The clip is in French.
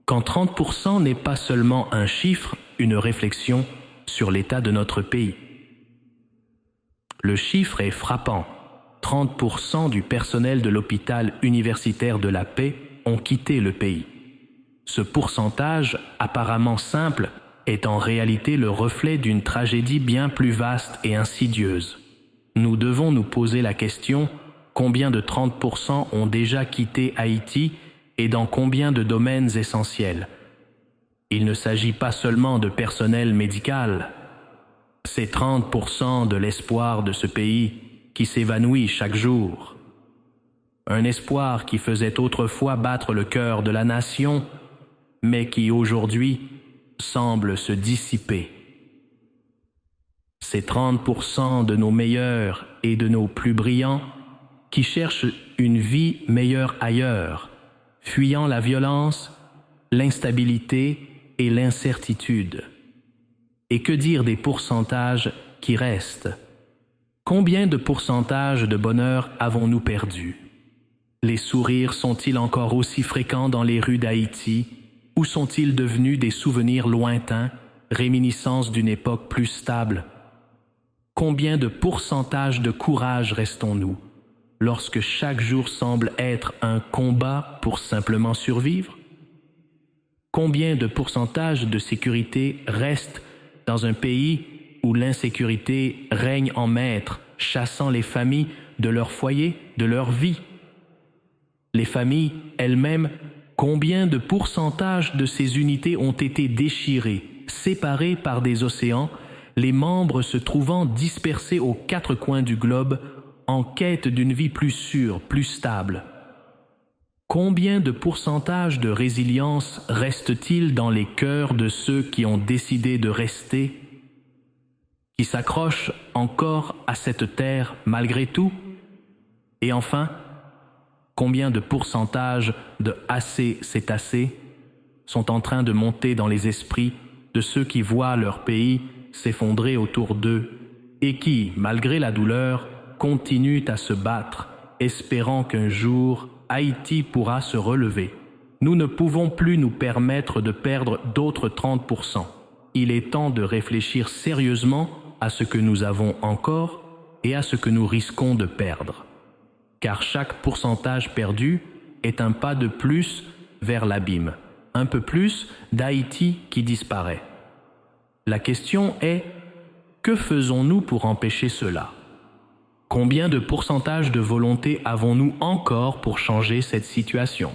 quand 30% n'est pas seulement un chiffre, une réflexion sur l'état de notre pays. Le chiffre est frappant. 30% du personnel de l'hôpital universitaire de la Paix ont quitté le pays. Ce pourcentage, apparemment simple, est en réalité le reflet d'une tragédie bien plus vaste et insidieuse. Nous devons nous poser la question: combien de 30% ont déjà quitté Haïti et dans combien de domaines essentiels? Il ne s'agit pas seulement de personnel médical. C'est 30% de l'espoir de ce pays qui s'évanouit chaque jour. Un espoir qui faisait autrefois battre le cœur de la nation, mais qui aujourd'hui semble se dissiper. C'est 30% de nos meilleurs et de nos plus brillants qui cherchent une vie meilleure ailleurs, fuyant la violence, l'instabilité et l'incertitude. Et que dire des pourcentages qui restent? Combien de pourcentages de bonheur avons-nous perdu? Les sourires sont-ils encore aussi fréquents dans les rues d'Haïti, ou sont-ils devenus des souvenirs lointains, réminiscences d'une époque plus stable? Combien de pourcentages de courage restons-nous, lorsque chaque jour semble être un combat pour simplement survivre? Combien de pourcentages de sécurité restent dans un pays où l'insécurité règne en maître, chassant les familles de leur foyer, de leur vie? Les familles elles-mêmes, combien de pourcentages de ces unités ont été déchirées, séparées par des océans, les membres se trouvant dispersés aux quatre coins du globe en quête d'une vie plus sûre, plus stable? Combien de pourcentage de résilience reste-t-il dans les cœurs de ceux qui ont décidé de rester, qui s'accrochent encore à cette terre malgré tout? Et enfin, combien de pourcentage de « assez, c'est assez » sont en train de monter dans les esprits de ceux qui voient leur pays s'effondrer autour d'eux et qui, malgré la douleur, continuent à se battre, espérant qu'un jour, Haïti pourra se relever. Nous ne pouvons plus nous permettre de perdre d'autres 30%. Il est temps de réfléchir sérieusement à ce que nous avons encore et à ce que nous risquons de perdre. Car chaque pourcentage perdu est un pas de plus vers l'abîme, un peu plus d'Haïti qui disparaît. La question est: que faisons-nous pour empêcher cela? Combien de pourcentage de volonté avons-nous encore pour changer cette situation?